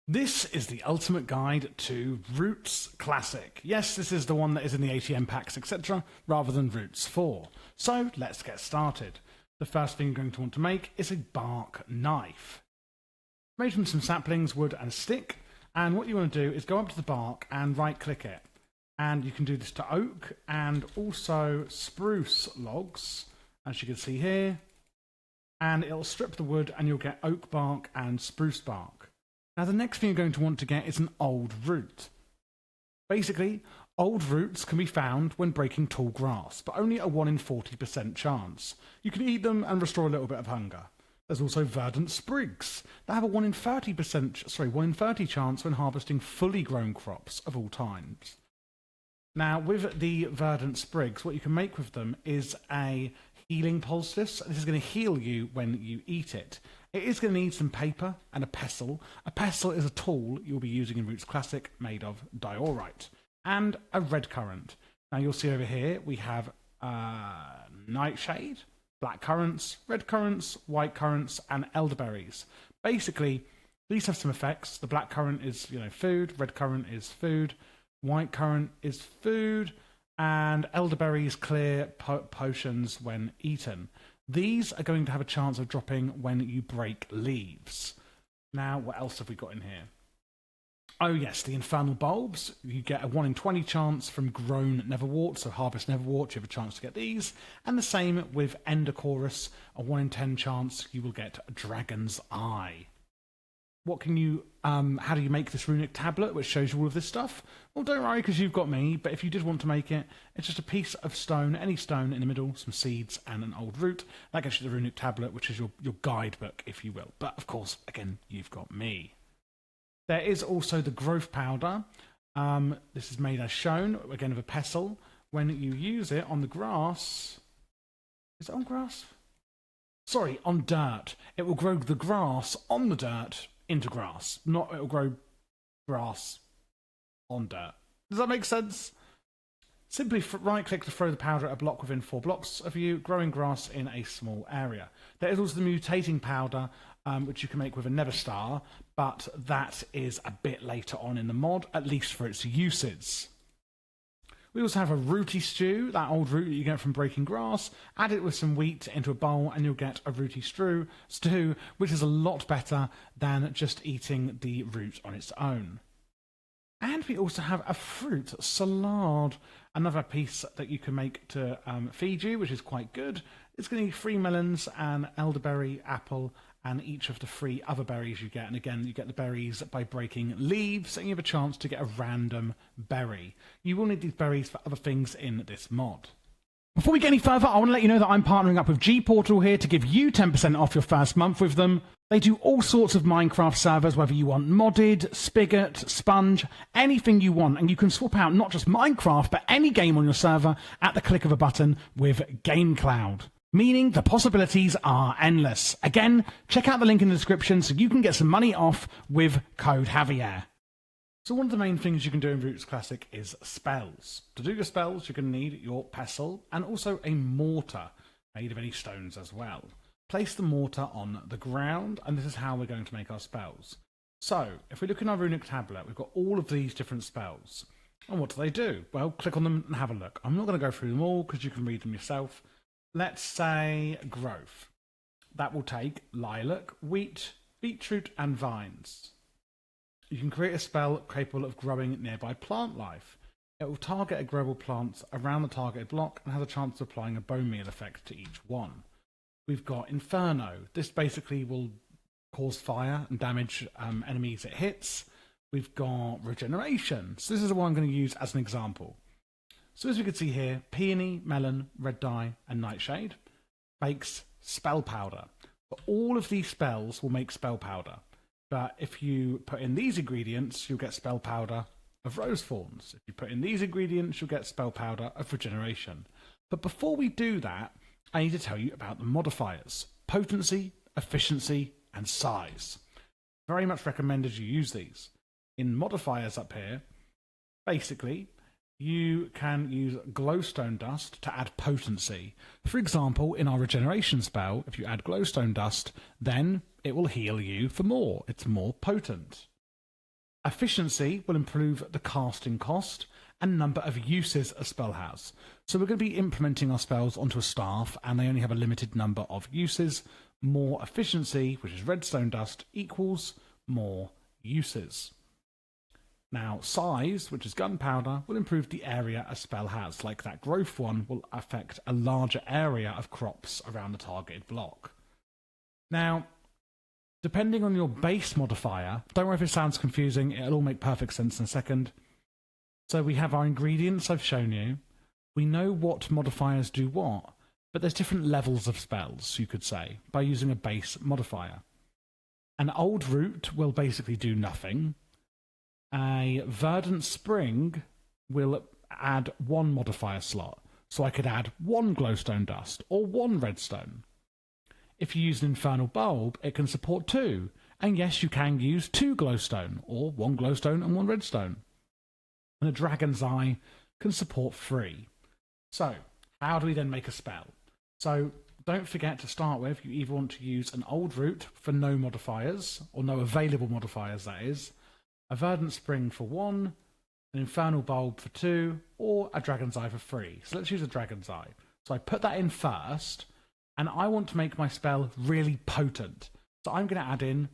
This is the ultimate guide to Roots Classic. Yes, this is the one that is in the ATM packs, etc., rather than Roots 4. So let's get started. The first thing you're going to want to make is a bark knife. Made from some saplings, wood and a stick, and what you want to do is go up to the bark and right click it. And you can do this to oak and also spruce logs, as you can see here. And it'll strip the wood and you'll get oak bark and spruce bark. Now the next thing you're going to want to get is an old root. Basically, old roots can be found when breaking tall grass, but only a 1 in 40% chance. You can eat them and restore a little bit of hunger. There's also verdant sprigs. They have a 1 in 30 chance when harvesting fully grown crops of all times. Now, with the verdant sprigs, what you can make with them is a healing poultice. This is going to heal you when you eat it. It is going to need some paper and a pestle. A pestle is a tool you'll be using in Roots Classic made of diorite. And a red currant. Now you'll see over here we have nightshade, black currants, red currants, white currants, and elderberries. Basically, these have some effects. The black currant is, food. Red currant is food. White currant is food. And elderberries clear potions when eaten. These are going to have a chance of dropping when you break leaves. Now, what else have we got in here? Oh yes, the infernal bulbs. You get a 1 in 20 chance from grown neverwort, so harvest neverwort, you have a chance to get these. And the same with endochorus, a 1 in 10 chance you will get dragon's eye. What can you, how do you make this runic tablet, which shows you all of this stuff? Well, don't worry, because you've got me, but if you did want to make it, it's just a piece of stone, any stone in the middle, some seeds, and an old root. That gets you the runic tablet, which is your guidebook, if you will. But, of course, again, you've got me. There is also the growth powder. This is made as shown, again, with a pestle. When you use it on the grass... Is it on grass? Sorry, on dirt. It will grow the grass on the dirt into grass. Not it'll grow grass on dirt. Does that make sense? Simply right-click to throw the powder at a block within 4 blocks of you, growing grass in a small area. There is also the mutating powder, which you can make with a nether star, but that is a bit later on in the mod, at least for its uses. We also have a rooty stew, that old root that you get from breaking grass. Add it with some wheat into a bowl and you'll get a rooty stew, which is a lot better than just eating the root on its own. And we also have a fruit salad, another piece that you can make to feed you, which is quite good. It's going to need 3 melons, an elderberry, apple, and each of the 3 other berries you get. And again, you get the berries by breaking leaves, and you have a chance to get a random berry. You will need these berries for other things in this mod. Before we get any further, I want to let you know that I'm partnering up with G-Portal here to give you 10% off your first month with them. They do all sorts of Minecraft servers, whether you want modded, spigot, sponge, anything you want. And you can swap out not just Minecraft, but any game on your server at the click of a button with GameCloud. Meaning the possibilities are endless. Again, check out the link in the description so you can get some money off with code Javier. So one of the main things you can do in Roots Classic is spells. To do your spells, you're going to need your pestle and also a mortar made of any stones as well. Place the mortar on the ground, and this is how we're going to make our spells. So, if we look in our runic tablet, we've got all of these different spells. And what do they do? Well, click on them and have a look. I'm not going to go through them all because you can read them yourself. Let's say growth. That will take lilac, wheat, beetroot, and vines. You can create a spell capable of growing nearby plant life. It will target a growable plant around the targeted block and has a chance of applying a bone meal effect to each one. We've got Inferno. This basically will cause fire and damage enemies it hits. We've got Regeneration. So this is the one I'm going to use as an example. So as we can see here, peony, melon, red dye, and nightshade makes spell powder. But all of these spells will make spell powder. But if you put in these ingredients, you'll get spell powder of rose thorns. If you put in these ingredients, you'll get spell powder of regeneration. But before we do that, I need to tell you about the modifiers: potency, efficiency, and size. Very much recommended you use these. In modifiers up here, basically, you can use glowstone dust to add potency. For example, in our regeneration spell, if you add glowstone dust, then it will heal you for more. It's more potent. Efficiency will improve the casting cost and number of uses a spell has. So we're going to be implementing our spells onto a staff, and they only have a limited number of uses. More efficiency, which is redstone dust, equals more uses. Now, size, which is gunpowder, will improve the area a spell has. Like that growth one will affect a larger area of crops around the targeted block. Now, depending on your base modifier, don't worry if it sounds confusing, it'll all make perfect sense in a second. So we have our ingredients I've shown you. We know what modifiers do what, but there's different levels of spells, you could say, by using a base modifier. An old root will basically do nothing. A verdant spring will add one modifier slot, so I could add one glowstone dust or one redstone. If you use an infernal bulb, it can support two, and yes, you can use two glowstone, or one glowstone and one redstone. And a dragon's eye can support three. So, how do we then make a spell? So, don't forget to start with, you either want to use an old root for no modifiers, or no available modifiers that is, a verdant spring for one, an infernal bulb for two, or a dragon's eye for three. So let's use a dragon's eye. So I put that in first, and I want to make my spell really potent. So I'm going to add in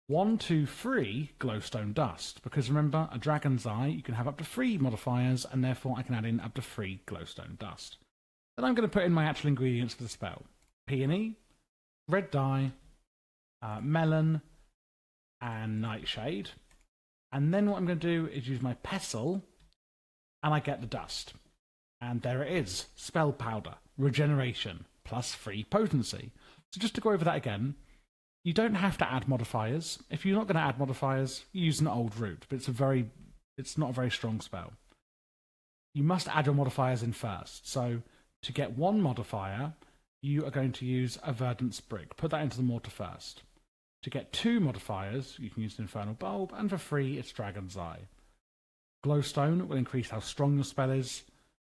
1, 2, 3 glowstone dust, because remember, a dragon's eye, you can have up to 3 modifiers, and therefore I can add in up to 3 glowstone dust. Then I'm going to put in my actual ingredients for the spell. Peony, red dye, melon, and nightshade. And then what I'm going to do is use my pestle, and I get the dust. And there it is, spell powder, regeneration, plus 3 potency. So just to go over that again, you don't have to add modifiers. If you're not going to add modifiers, you use an old root, but it's not a very strong spell. You must add your modifiers in first. So to get one modifier, you are going to use a verdant sprig. Put that into the mortar first. To get 2 modifiers, you can use an infernal bulb, and for 3, it's dragon's eye. Glowstone will increase how strong your spell is.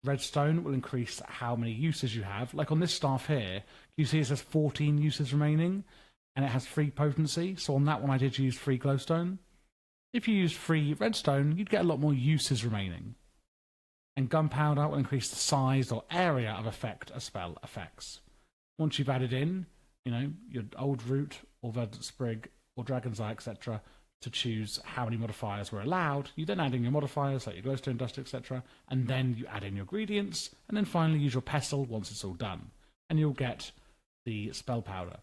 Redstone will increase how many uses you have. Like on this staff here, you see it says 14 uses remaining, and it has 3 potency. So on that one, I did use 3 glowstone. If you use 3 redstone, you'd get a lot more uses remaining. And gunpowder will increase the size or area of effect a spell affects. Once you've added in, your old root or verdant sprig or dragon's eye, etc., to choose how many modifiers were allowed, you then add in your modifiers like your glowstone dust, etc., and then you add in your ingredients, and then finally use your pestle once it's all done, and you'll get the spell powder.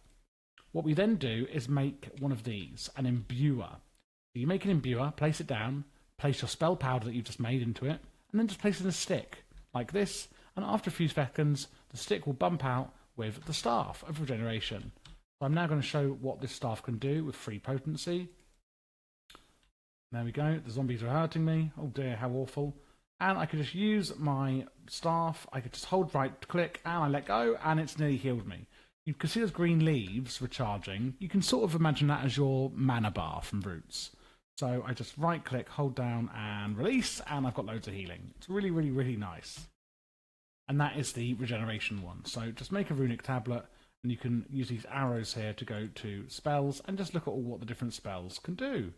What we then do is make one of these, an imbuer. So you make an imbuer, place it down, place your spell powder that you've just made into it, and then just place it in a stick, like this, and after a few seconds, the stick will bump out with the staff of regeneration. So I'm now going to show what this staff can do with 3 potency. There we go, the zombies are hurting me. Oh dear, how awful. And I could just use my staff, I could just hold right click, and I let go, and it's nearly healed me. You can see those green leaves recharging. You can sort of imagine that as your mana bar from roots. So I just right click, hold down, and release, and I've got loads of healing. It's really, really, really nice. And that is the regeneration one. So just make a runic tablet, and you can use these arrows here to go to spells, and just look at all what the different spells can do.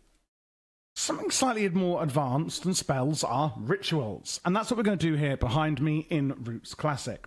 Something slightly more advanced than spells are rituals, and that's what we're going to do here behind me in Roots Classic.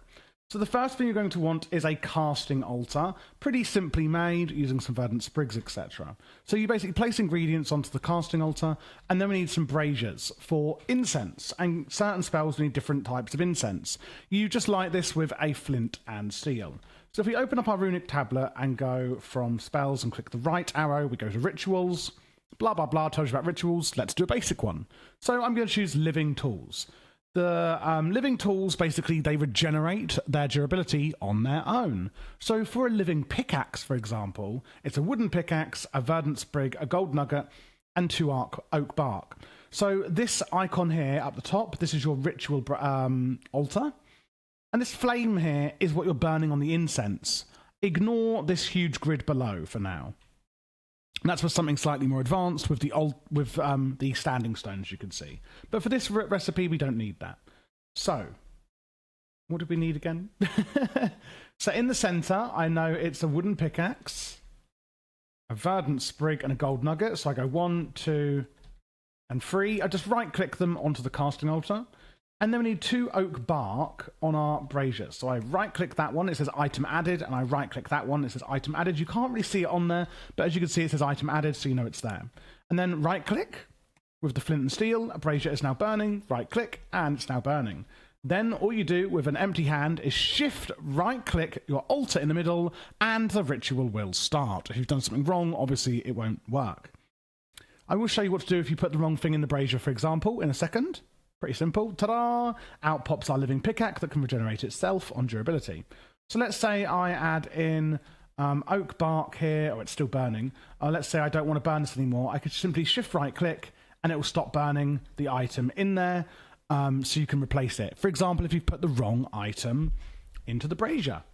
So the first thing you're going to want is a casting altar, pretty simply made using some verdant sprigs, etc. So you basically place ingredients onto the casting altar, and then we need some braziers for incense, and certain spells need different types of incense. You just light this with a flint and steel. So if we open up our runic tablet and go from spells and click the right arrow, we go to rituals. Blah, blah, blah, tells you about rituals. Let's do a basic one. So I'm going to choose living tools. The living tools, basically, they regenerate their durability on their own. So for a living pickaxe, for example, it's a wooden pickaxe, a verdant sprig, a gold nugget, and 2 oak bark. So this icon here up the top, this is your ritual altar. And this flame here is what you're burning on the incense. Ignore this huge grid below for now. And that's for something slightly more advanced with the standing stones you can see. But for this recipe, we don't need that. So, what do we need again? So in the centre, I know it's a wooden pickaxe, a verdant sprig, and a gold nugget. So I go 1, 2, and 3. I just right-click them onto the casting altar. And then we need 2 oak bark on our braziers. So I right-click that one, it says item added, and I right-click that one, it says item added. You can't really see it on there, but as you can see, it says item added, so you know it's there. And then right-click with the flint and steel, a brazier is now burning, right-click, and it's now burning. Then all you do with an empty hand is shift right-click your altar in the middle, and the ritual will start. If you've done something wrong, obviously it won't work. I will show you what to do if you put the wrong thing in the brazier, for example, in a second. Pretty simple. Ta-da! Out pops our living pickaxe that can regenerate itself on durability. So let's say I add in oak bark here. Oh, it's still burning. Let's say I don't want to burn this anymore. I could simply shift right-click, and it will stop burning the item in there, so you can replace it. For example, if you've put the wrong item into the brazier.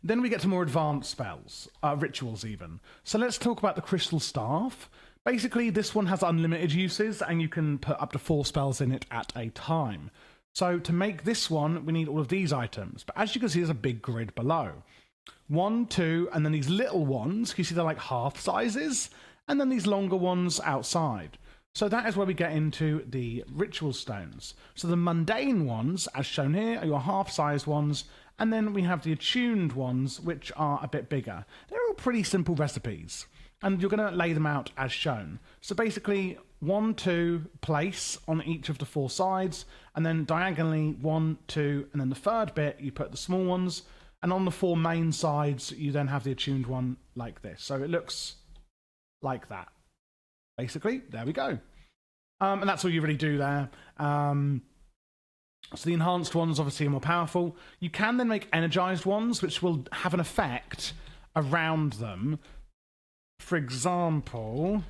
Then we get to more advanced spells, rituals even. So let's talk about the crystal staff. Basically, this one has unlimited uses, and you can put up to 4 spells in it at a time. So to make this one, we need all of these items. But as you can see, there's a big grid below. 1, 2, and then these little ones, you see they're like half sizes, and then these longer ones outside. So that is where we get into the ritual stones. So the mundane ones, as shown here, are your half-sized ones, and then we have the attuned ones, which are a bit bigger. They're all pretty simple recipes, and you're going to lay them out as shown. So basically, 1, 2, place on each of the 4 sides, and then diagonally 1, 2, and then the third bit, you put the small ones, and on the 4 main sides, you then have the attuned one like this. So it looks like that. Basically, there we go. And that's all you really do there. So the enhanced ones obviously are more powerful. You can then make energized ones, which will have an effect around them. For example,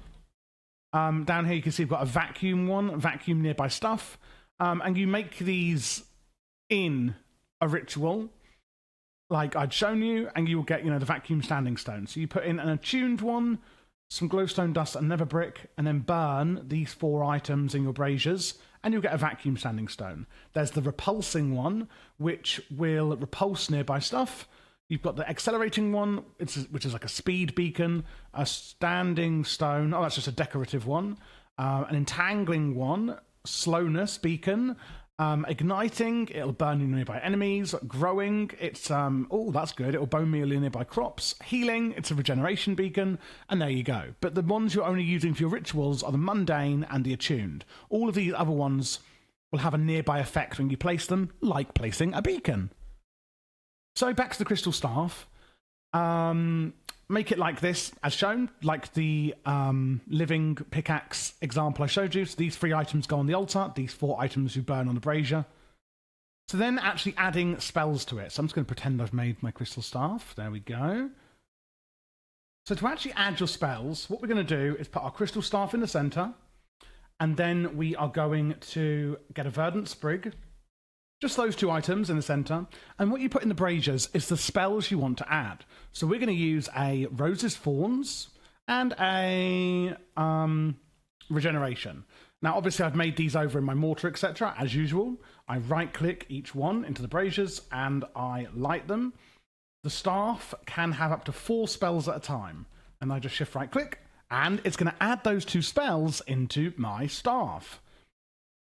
down here you can see we've got a vacuum one, vacuum nearby stuff. And you make these in a ritual, like I'd shown you, and you will get, the vacuum standing stone. So you put in an attuned one, some glowstone dust and nether brick, and then burn these 4 items in your braziers, and you'll get a vacuum standing stone. There's the repulsing one, which will repulse nearby stuff. You've got the accelerating one, which is like a speed beacon, a standing stone, oh, that's just a decorative one, an entangling one, slowness beacon, igniting, it'll burn you nearby enemies. Growing, it's, oh, that's good, it'll bone meal you nearby crops. Healing, it's a regeneration beacon, and there you go. But the ones you're only using for your rituals are the mundane and the attuned. All of these other ones will have a nearby effect when you place them, like placing a beacon. So back to the crystal staff. Make it like this, as shown, like the living pickaxe example I showed you. So these 3 items go on the altar, these 4 items you burn on the brazier. So then actually adding spells to it. So I'm just going to pretend I've made my crystal staff. There we go. So to actually add your spells, what we're going to do is put our crystal staff in the center, and then we are going to get a verdant sprig. Just those 2 items in the center. And what you put in the braziers is the spells you want to add. So we're going to use a Rose's Thorns and a Regeneration. Now, obviously, I've made these over in my mortar, etc. As usual, I right-click each one into the braziers and I light them. The staff can have up to 4 spells at a time. And I just shift right-click, and it's going to add those 2 spells into my staff.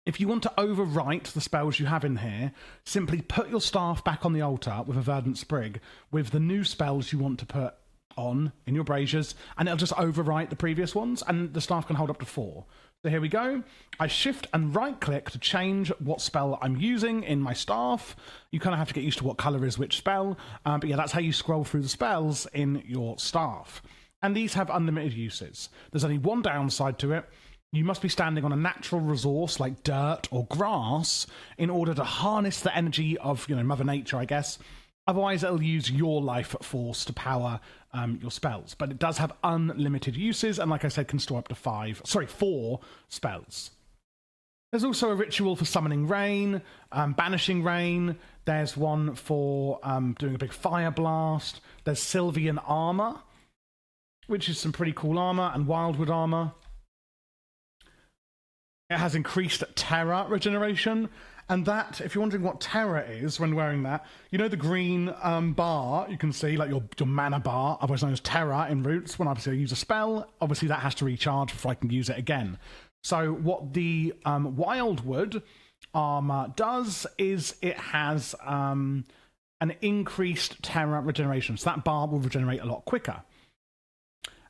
If you want to overwrite the spells you have in here, simply put your staff back on the altar with a verdant sprig with the new spells you want to put on in your braziers, and it'll just overwrite the previous ones, and the staff can hold up to 4. So here we go. I shift and right click to change what spell I'm using in my staff. You kind of have to get used to what color is which spell, but yeah, that's how you scroll through the spells in your staff. And these have unlimited uses. There's only one downside to it. You must be standing on a natural resource like dirt or grass in order to harness the energy of, Mother Nature, I guess. Otherwise, it'll use your life force to power your spells. But it does have unlimited uses, and like I said, can store up to 4 spells. There's also a ritual for summoning rain, banishing rain. There's one for doing a big fire blast. There's Sylvian armor, which is some pretty cool armor, and wildwood armor. It has increased terra regeneration, and that, if you're wondering what terra is when wearing that, the green bar you can see, like your mana bar, otherwise known as terra in Roots. When obviously I use a spell, obviously that has to recharge before I can use it again. So what the Wildwood armor does is it has an increased terra regeneration. So that bar will regenerate a lot quicker.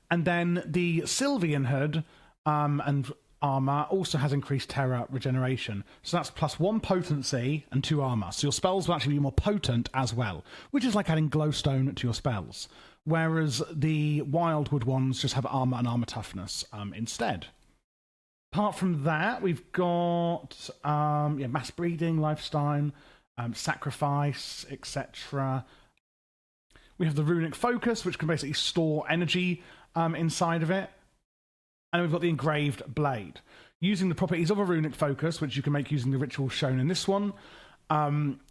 And then the Sylvian Hood and armor also has increased terra regeneration. So that's +1 potency and 2 armor. So your spells will actually be more potent as well, which is like adding glowstone to your spells. Whereas the Wildwood ones just have armor and armor toughness instead. Apart from that, we've got mass breeding, lifestyle, sacrifice, etc. We have the runic focus, which can basically store energy inside of it. And we've got the engraved blade. Using the properties of a runic focus, which you can make using the rituals shown in this one,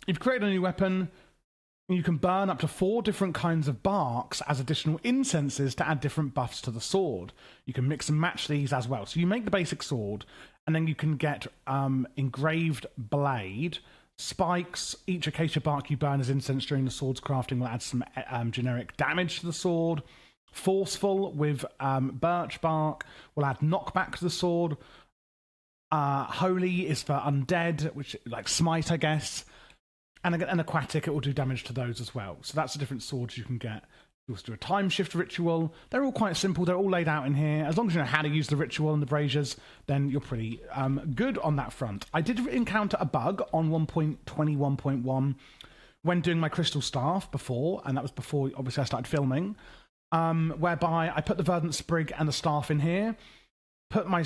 you've created a new weapon. You can burn up to 4 different kinds of barks as additional incenses to add different buffs to the sword. You can mix and match these as well. So you make the basic sword, and then you can get engraved blade, spikes. Each acacia bark you burn as incense during the sword's crafting will add some generic damage to the sword. Forceful with birch bark will add knockback to the sword. Holy is for undead, which like smite, I guess. And an aquatic, it will do damage to those as well. So that's the different swords you can get. You also do a time shift ritual. They're all quite simple. They're all laid out in here. As long as you know how to use the ritual and the braziers, then you're pretty good on that front. I did encounter a bug on 1.21.1 when doing my crystal staff before, and that was before, obviously, I started filming, whereby I put the verdant sprig and the staff in here, put my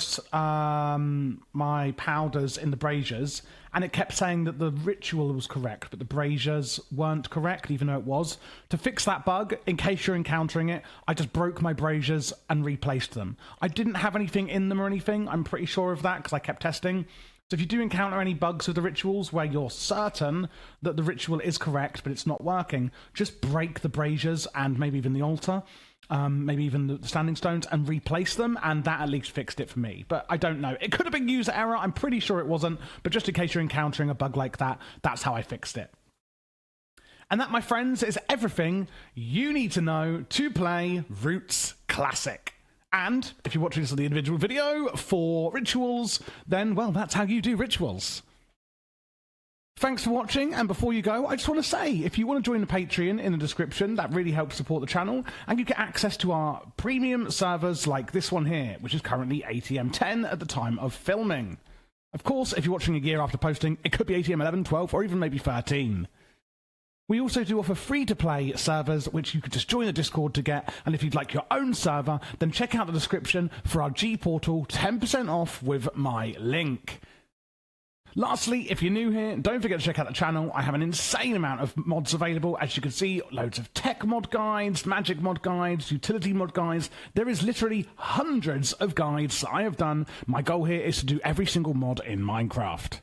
my powders in the braziers, and it kept saying that the ritual was correct, but the braziers weren't correct, even though it was. To fix that bug, in case you're encountering it, I just broke my braziers and replaced them. I didn't have anything in them or anything. I'm pretty sure of that because I kept testing. So if you do encounter any bugs with the rituals where you're certain that the ritual is correct but it's not working, just break the braziers and maybe even the altar, maybe even the standing stones, and replace them, and that at least fixed it for me. But I don't know. It could have been user error. I'm pretty sure it wasn't, but just in case you're encountering a bug like that, that's how I fixed it. And that, my friends, is everything you need to know to play Roots Classic. And if you're watching this on the individual video for rituals, then, well, that's how you do rituals. Thanks for watching, and before you go, I just want to say, if you want to join the Patreon in the description, that really helps support the channel, and you get access to our premium servers like this one here, which is currently ATM 10 at the time of filming. Of course, if you're watching a year after posting, it could be ATM 11, 12, or even maybe 13. We also do offer free-to-play servers, which you could just join the Discord to get, and if you'd like your own server, then check out the description for our G Portal 10% off with my link. Lastly, if you're new here, don't forget to check out the channel. I have an insane amount of mods available. As you can see, loads of tech mod guides, magic mod guides, utility mod guides. There is literally hundreds of guides I have done. My goal here is to do every single mod in Minecraft.